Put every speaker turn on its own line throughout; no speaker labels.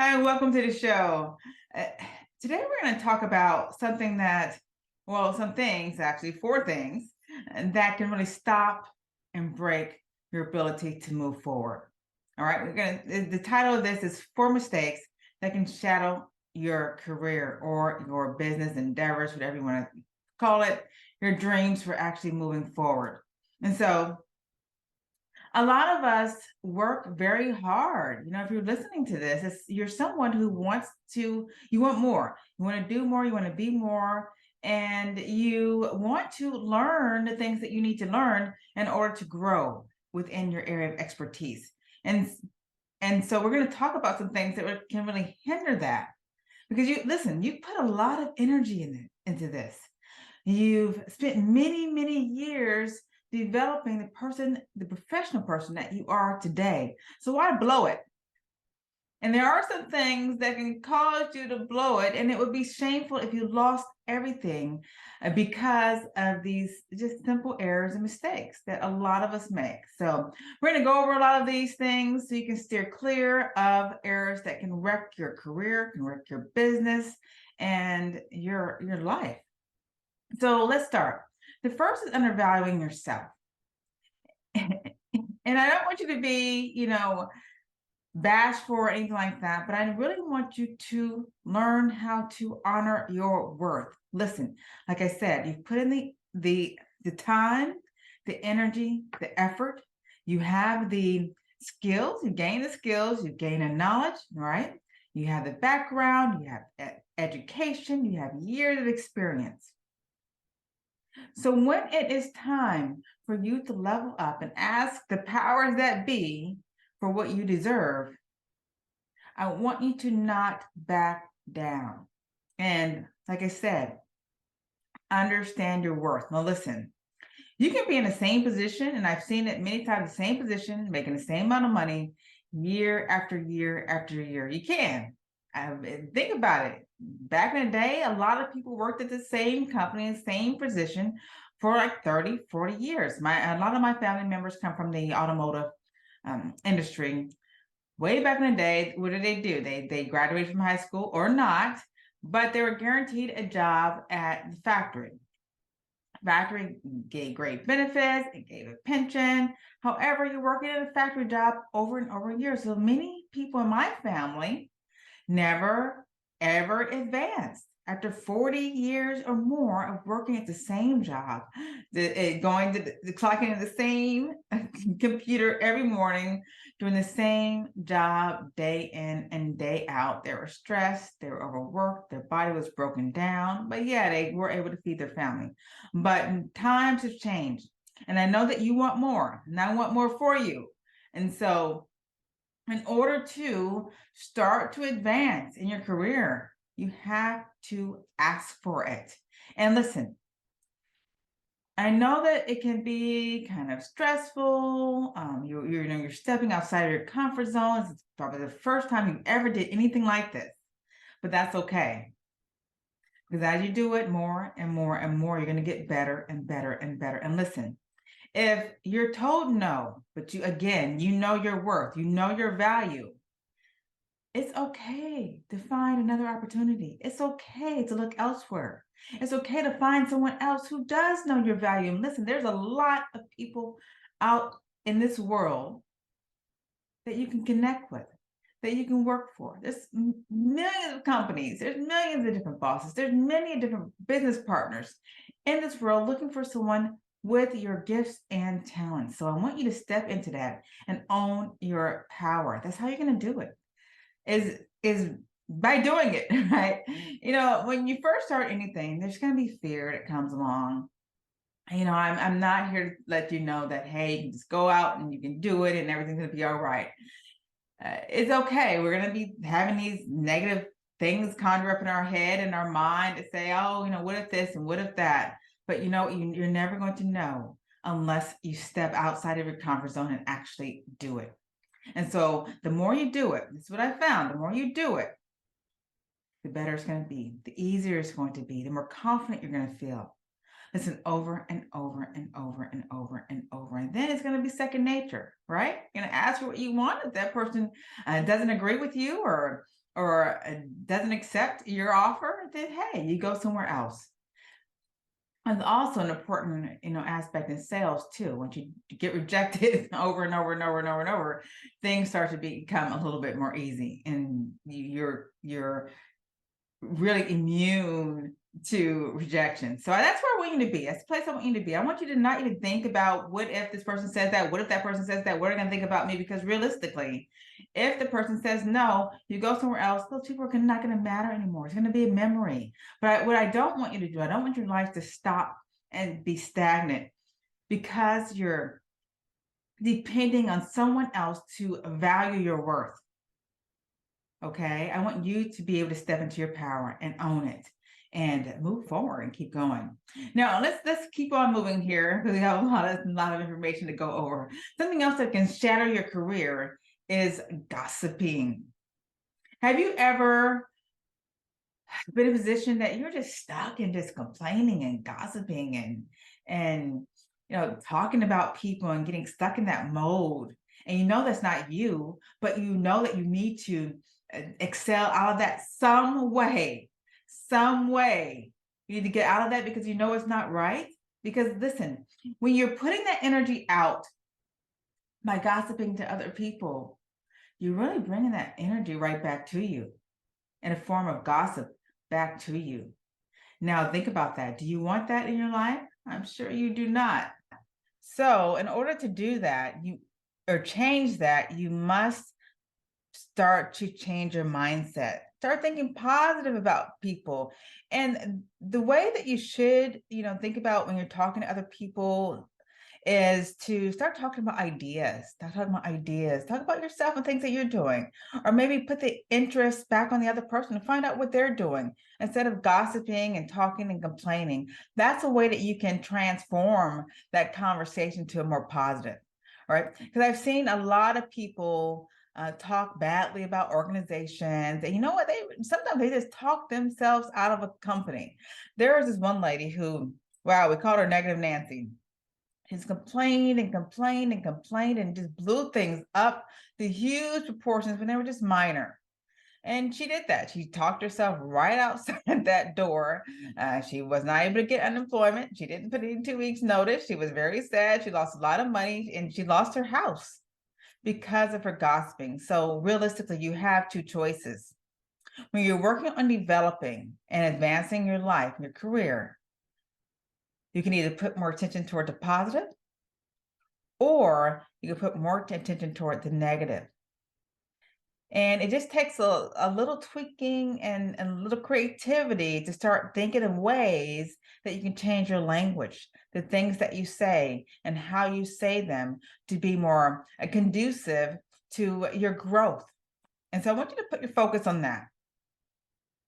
Hi, welcome to the show. Uh, Today we're going to talk about something some things, actually, four things that can really stop and break your ability to move forward. All right, the title of this is Four Mistakes That Can Shadow Your Career or your business endeavors, whatever you want to call it, your dreams for actually moving forward. And so, a lot of us work very hard. If you're listening to this, you're someone who you want more, you want to do more, you want to be more, and you want to learn the things that you need to learn in order to grow within your area of expertise. And so we're going to talk about some things that can really hinder that because you put a lot of energy into this. You've spent many years developing the professional person that you are today. So why blow it? And there are some things that can cause you to blow it, and it would be shameful if you lost everything because of these just simple errors and mistakes that a lot of us make. So we're going to go over a lot of these things so you can steer clear of errors that can wreck your career, can wreck your business, and your life. So let's start. The first is undervaluing yourself. And I don't want you to be, bashful or anything like that, but I really want you to learn how to honor your worth. Listen, like I said, you've put in the time, the energy, the effort. You have the skills, you gain the skills, you gain the knowledge, right? You have the background, you have education, you have years of experience. So when it is time for you to level up and ask the powers that be for what you deserve, I want you to not back down. And like I said, understand your worth. Now listen, you can be in the same position, and I've seen it many times, the same position, making the same amount of money year after year after year. You can. Think about it. Back in the day, a lot of people worked at the same company, the same position for like 30, 40 years. A lot of my family members come from the automotive industry. Way back in the day, what did they do? They graduated from high school or not, but they were guaranteed a job at the factory. Factory gave great benefits, it gave a pension. However, you're working at a factory job over and over years. So many people in my family never ever advanced. After 40 years or more of working at the same job, going to clocking in the same computer every morning, doing the same job day in and day out. They were stressed, they were overworked, their body was broken down, but yeah, they were able to feed their family. But times have changed, and I know that you want more, and I want more for you. And so in order to start to advance in your career, you have to ask for it. And listen, I know that it can be kind of stressful. You're stepping outside of your comfort zone. It's probably the first time you ever did anything like this, but that's okay. Because as you do it more and more and more, you're going to get better and better and better. And listen, if you're told no, but you know your worth, you know your value, it's okay to find another opportunity. It's okay to look elsewhere. It's okay to find someone else who does know your value. And listen, there's a lot of people out in this world that you can connect with, that you can work for. There's millions of companies, there's millions of different bosses, there's many different business partners in this world looking for someone with your gifts and talents. So I want you to step into that and own your power. That's how you're going to do it. Is by doing it, right? When you first start anything, there's going to be fear that comes along. I'm not here to let you know that, hey, you can just go out and you can do it and everything's going to be all right. It's okay. We're going to be having these negative things conjure up in our head and our mind to say, oh, what if this and what if that? But you're never going to know unless you step outside of your comfort zone and actually do it. And so the more you do it, this is what I found, the more you do it, the better it's going to be, the easier it's going to be, the more confident you're going to feel. Listen, over and over and over and over and over. And then it's going to be second nature, right? You're going to ask for what you want. If that person doesn't agree with you or or doesn't accept your offer, then hey, you go somewhere else. And also an important, aspect in sales too. Once you get rejected over and over and over and over and over, things start to become a little bit more easy, and you're really immune to rejection. So that's where I want you to be. That's the place I want you to be. I want you to not even think about what if this person says that, what if that person says that, what are they going to think about me? Because realistically, if the person says no, you go somewhere else, those people are not going to matter anymore. It's going to be a memory. But what I don't want you to do, I don't want your life to stop and be stagnant because you're depending on someone else to value your worth. Okay, I want you to be able to step into your power and own it and move forward and keep going. Now let's keep on moving here because we have a lot of information to go over. Something else that can shatter your career is gossiping. Have you ever been in a position that you're just stuck in just complaining and gossiping and talking about people and getting stuck in that mode? And that's not you, but you know that you need to excel out of that some way. You need to get out of that because it's not right. Because listen, when you're putting that energy out by gossiping to other people, you're really bringing that energy right back to you in a form of gossip back to you. Now think about that. Do you want that in your life? I'm sure you do not. So in order to do that, change that, you must start to change your mindset. Start thinking positive about people. And the way that you should, think about when you're talking to other people is to start talking about ideas. Talk about yourself and things that you're doing, or maybe put the interest back on the other person to find out what they're doing instead of gossiping and talking and complaining. That's a way that you can transform that conversation to a more positive, right? Because I've seen a lot of people talk badly about organizations, and you know what? Sometimes they just talk themselves out of a company. There was this one lady who, wow, we called her Negative Nancy. He's complained and complained and complained and just blew things up to huge proportions when they were just minor. And she did that. She talked herself right outside that door. She was not able to get unemployment. She didn't put in 2 weeks notice. She was very sad. She lost a lot of money and she lost her house because of her gossiping. So realistically, you have two choices. When you're working on developing and advancing your life, your career, you can either put more attention toward the positive, or you can put more attention toward the negative. And it just takes a little tweaking and a little creativity to start thinking of ways that you can change your language, the things that you say and how you say them to be more conducive to your growth. And so I want you to put your focus on that.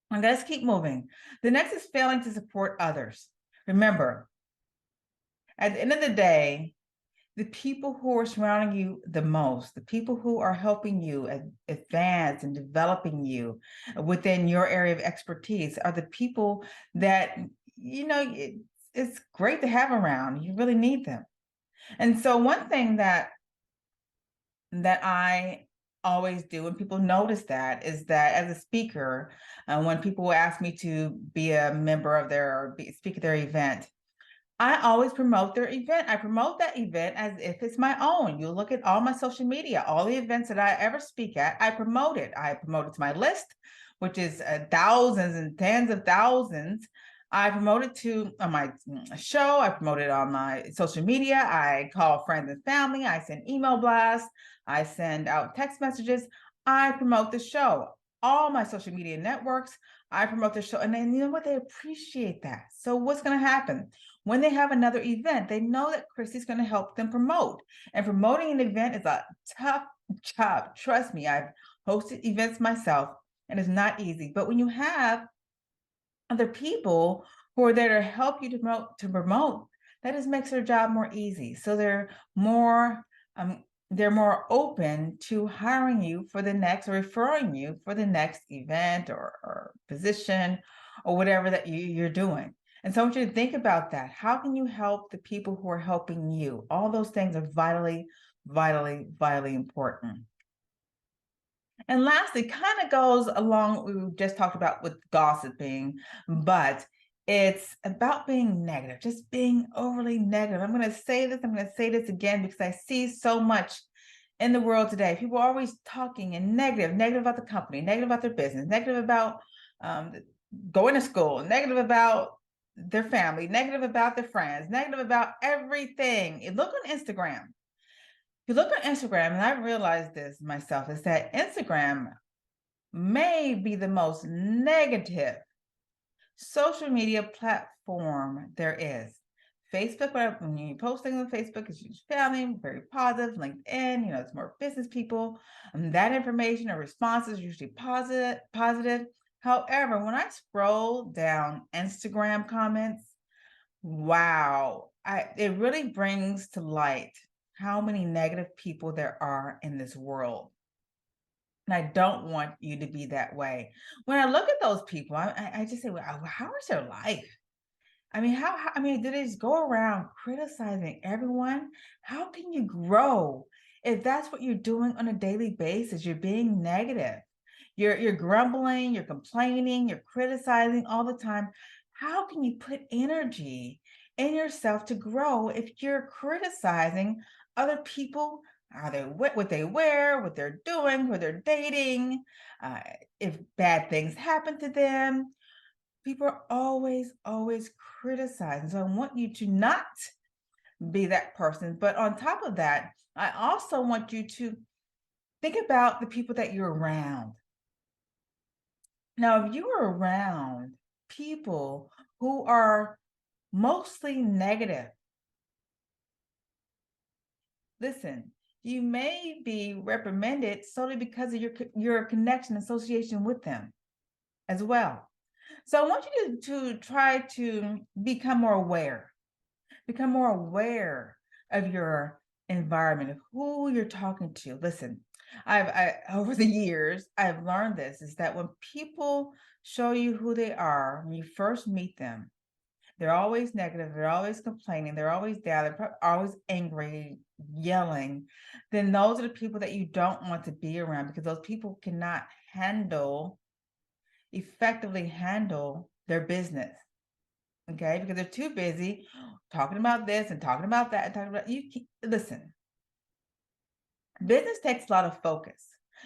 And let's keep moving. The next is failing to support others. Remember, at the end of the day, the people who are surrounding you the most, the people who are helping you advance and developing you within your area of expertise are the people that, it's great to have around. You really need them. And so one thing that I always do, and people notice that, is that as a speaker, when people ask me to be a member of speak at their event, I always promote their event. I promote that event as if it's my own. You look at all my social media, all the events that I ever speak at, I promote it. I promote it to my list, which is thousands and tens of thousands. I promote it on my show. I promote it on my social media. I call friends and family. I send email blasts. I send out text messages. I promote the show. All my social media networks, I promote the show. And then you know what? They appreciate that. So what's going to happen? When they have another event, they know that Christie's going to help them promote. And promoting an event is a tough job. Trust me, I've hosted events myself, and it's not easy. But when you have other people who are there to help you to promote, that just makes their job more easy. So they're more open to hiring you for the next, or referring you for the next event or position or whatever that you're doing. And so I want you to think about that. How can you help the people who are helping you? All those things are vitally, vitally, vitally important. And lastly, kind of goes along what we just talked about with gossiping, but it's about being negative, just being overly negative. I'm going to say this, I'm going to say this again because I see so much in the world today. People are always talking and negative about the company, negative about their business, negative about um, going to school, negative about their family, negative about their friends, negative about everything. You look on Instagram. You look on Instagram, and I realized this myself, is that Instagram may be the most negative social media platform there is. Facebook, when you post things on Facebook, it's usually family, very positive. LinkedIn, it's more business people. And that information or responses are usually positive. However, when I scroll down Instagram comments, wow, it really brings to light how many negative people there are in this world. And I don't want you to be that way. When I look at those people, I just say, well, how is their life? I mean, do they just go around criticizing everyone? How can you grow if that's what you're doing on a daily basis? You're being negative. You're grumbling, you're complaining, you're criticizing all the time. How can you put energy in yourself to grow if you're criticizing other people, what they wear, what they're doing, who they're dating, if bad things happen to them? People are always criticizing. So I want you to not be that person. But on top of that, I also want you to think about the people that you're around. Now, if you are around people who are mostly negative, listen, you may be reprimanded solely because of your connection, association with them as well. So I want you to try to become more aware of your environment, of who you're talking to. Listen, over the years, I've learned this, is that when people show you who they are, when you first meet them, they're always negative, they're always complaining, they're always down, they're always angry, yelling, then those are the people that you don't want to be around, because those people cannot effectively handle their business. Okay, because they're too busy talking about this and talking about that and talking about listen. Business takes a lot of focus.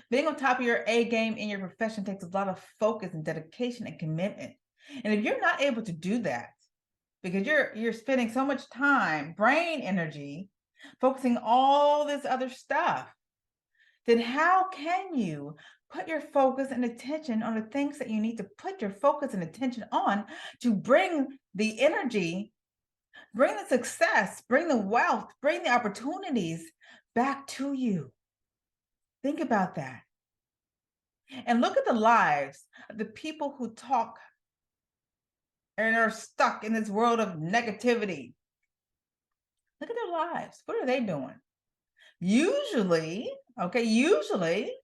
Being on top of your A game in your profession takes a lot of focus and dedication and commitment. And if you're not able to do that, because you're spending so much time, brain energy, focusing all this other stuff, then how can you put your focus and attention on the things that you need to put your focus and attention on to bring the energy, bring the success, bring the wealth, bring the opportunities back to you? Think about that. And look at the lives of the people who talk and are stuck in this world of negativity. Look at their lives. What are they doing? Usually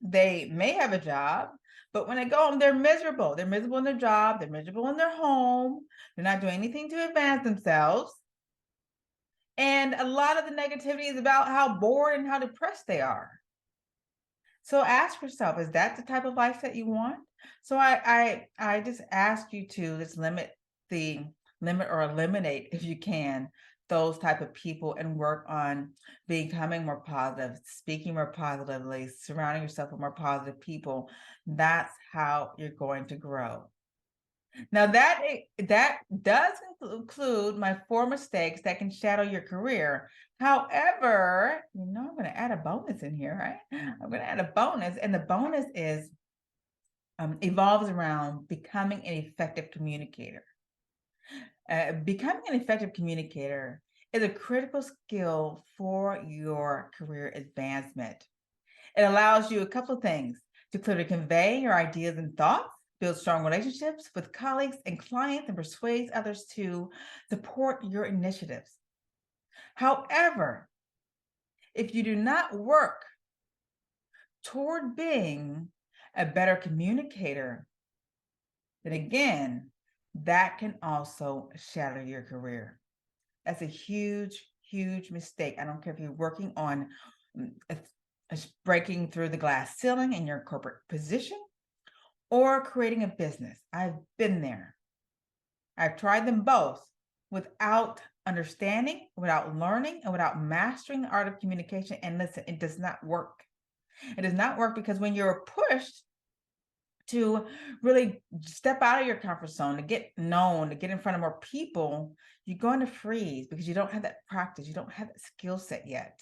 they may have a job, but when they go home, they're miserable. They're miserable in their job. They're miserable in their home. They're not doing anything to advance themselves. And a lot of the negativity is about how bored and how depressed they are. So ask yourself, is that the type of life that you want? So I just ask you to just limit or eliminate, if you can, those type of people, and work on becoming more positive, speaking more positively, surrounding yourself with more positive people. That's how you're going to grow. Now that does include my 4 mistakes that can shadow your career. However, I'm going to add a bonus in here, right? I'm going to add a bonus, and the bonus is evolves around becoming an effective communicator. Becoming an effective communicator is a critical skill for your career advancement. It allows you a couple of things: to clearly convey your ideas and thoughts, build strong relationships with colleagues and clients, and persuade others to support your initiatives. However, if you do not work toward being a better communicator, then again, that can also shatter your career. That's a huge mistake. I don't care if you're working on breaking through the glass ceiling in your corporate position, or creating a business. I've been there. I've tried them both without understanding, without learning, and without mastering the art of communication. And listen, it does not work. It does not work because when you're pushed to really step out of your comfort zone, to get known, to get in front of more people, you're going to freeze because you don't have that practice. You don't have that skill set yet.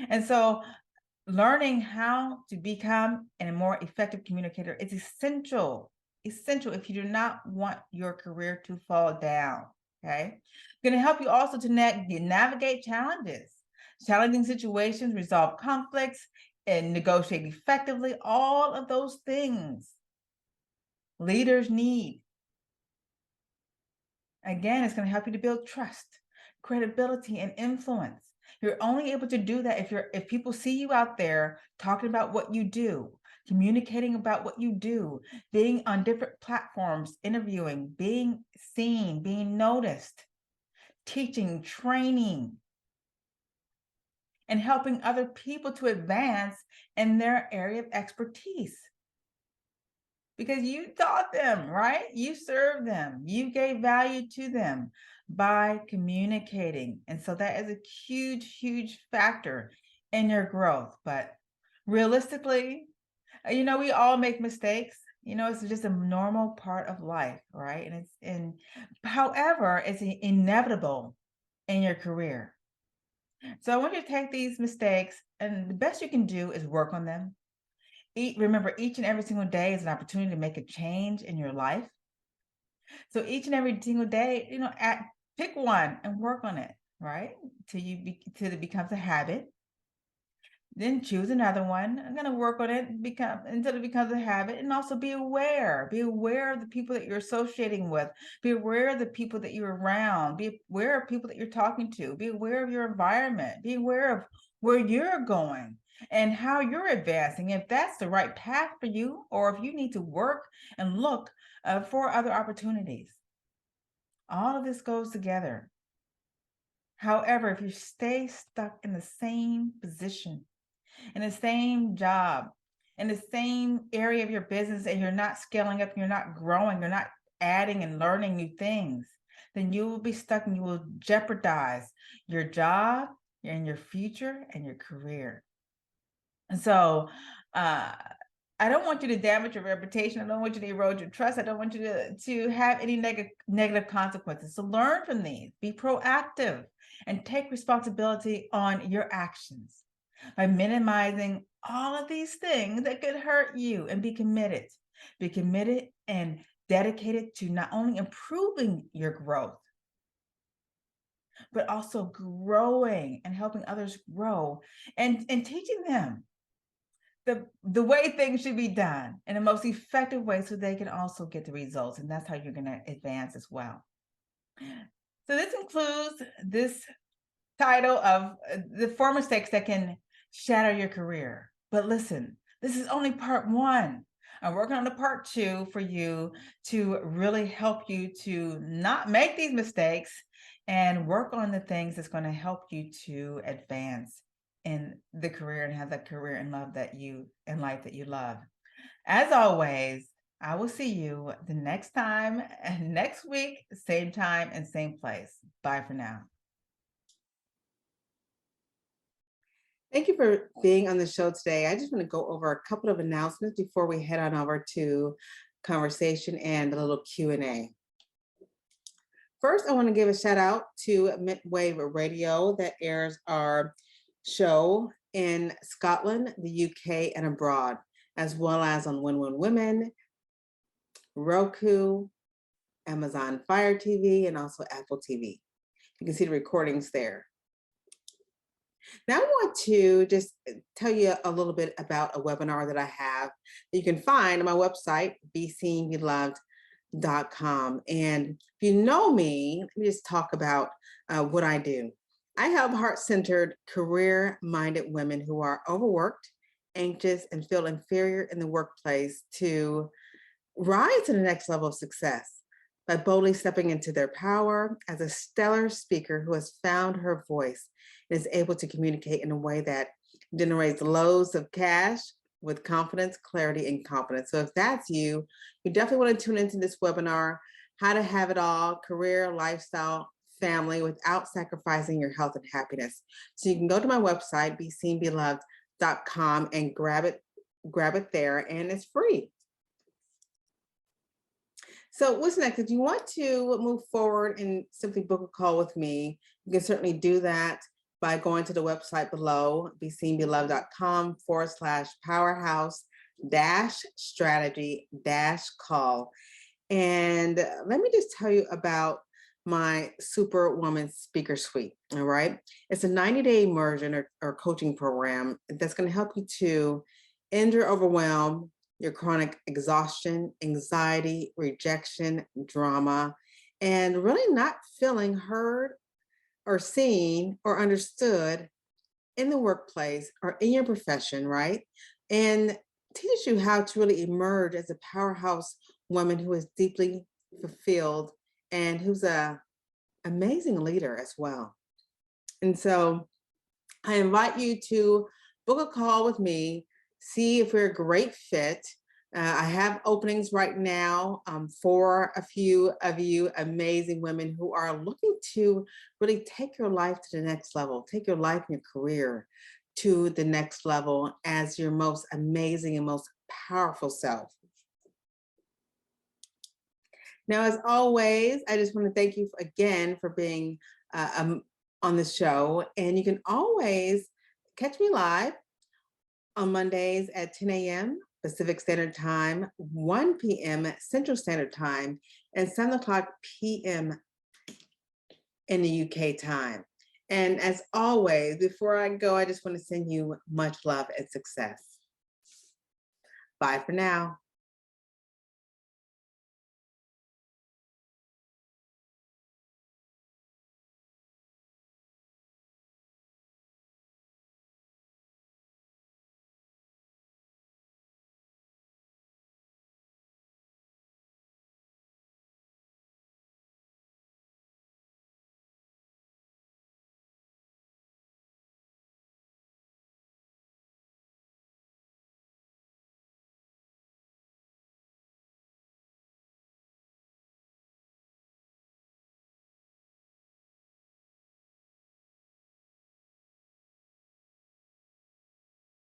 And so learning how to become a more effective communicator is essential if you do not want your career to fall down. Okay, going to help you also to navigate challenging situations, resolve conflicts, and negotiate effectively. All of those things leaders need. Again, it's going to help you to build trust, credibility, and influence. You're only able to do that if people see you out there talking about what you do, communicating about what you do, being on different platforms, interviewing, being seen, being noticed, teaching, training, and helping other people to advance in their area of expertise. Because you taught them, right? You served them. You gave value to them by communicating. And so that is a huge, huge factor in your growth. But realistically, we all make mistakes. It's just a normal part of life, right? However, it's inevitable in your career. So I want you to take these mistakes, and the best you can do is work on them. Remember, each and every single day is an opportunity to make a change in your life. So each and every single day, pick one and work on it, right? Till it becomes a habit. Then choose another one. I'm going to work on it until it becomes a habit. And also be aware. Be aware of the people that you're associating with. Be aware of the people that you're around. Be aware of people that you're talking to. Be aware of your environment. Be aware of where you're going and how you're advancing, if that's the right path for you, or if you need to work and look for other opportunities. All of this goes together. However, if you stay stuck in the same position, in the same job, in the same area of your business, and you're not scaling up, you're not growing, you're not adding and learning new things, then you will be stuck and you will jeopardize your job and your future and your career. And so I don't want you to damage your reputation. I don't want you to erode your trust. I don't want you to have any negative consequences. So learn from these, be proactive, and take responsibility on your actions by minimizing all of these things that could hurt you, and be committed. Be committed and dedicated to not only improving your growth, but also growing and helping others grow and teaching them the way things should be done in the most effective way so they can also get the results. And that's how you're going to advance as well. So this includes this title of the 4 mistakes that can shatter your career. But listen, this is only part 1. I'm working on the part 2 for you to really help you to not make these mistakes and work on the things that's going to help you to advance in the career and have that career and life that you love. As always, I will see you the next time, next week, same time and same place. Bye for now.
Thank you for being on the show today. I just want to go over a couple of announcements before we head on over to conversation and a little Q&A. First, I want to give a shout out to Midwave Radio that airs our show in Scotland, the UK, and abroad, as well as on Win-Win Women, Roku, Amazon Fire TV, and also Apple TV. You can see the recordings there. Now I want to just tell you a little bit about a webinar that I have that you can find on my website, beseenbeloved.com. And if you know me, let me just talk about what I do. I help heart-centered, career-minded women who are overworked, anxious, and feel inferior in the workplace to rise to the next level of success by boldly stepping into their power as a stellar speaker who has found her voice and is able to communicate in a way that generates loads of cash with confidence, clarity, and confidence. So if that's you, you definitely want to tune into this webinar, How to Have It All, Career, Lifestyle, Family Without Sacrificing Your Health and Happiness. So you can go to my website, beseenbeloved.com, and grab it there, and it's free. So what's next? If you want to move forward and simply book a call with me, you can certainly do that by going to the website below, beseenbeloved.com/powerhouse-strategy-call. And let me just tell you about my Superwoman Speaker Suite. All right. It's a 90-day immersion or coaching program that's going to help you to end your overwhelm, your chronic exhaustion, anxiety, rejection, drama, and really not feeling heard or seen or understood in the workplace or in your profession, right? And teaches you how to really emerge as a powerhouse woman who is deeply fulfilled and who's an amazing leader as well. And so I invite you to book a call with me, see if we're a great fit. I have openings right now for a few of you amazing women who are looking to really take your life to the next level, take your life and your career to the next level as your most amazing and most powerful self. Now, as always, I just want to thank you again for being on the show. And you can always catch me live on Mondays at 10 a.m. Pacific Standard Time, 1 p.m. Central Standard Time, and 7 o'clock p.m. in the UK time. And as always, before I go, I just want to send you much love and success. Bye for now.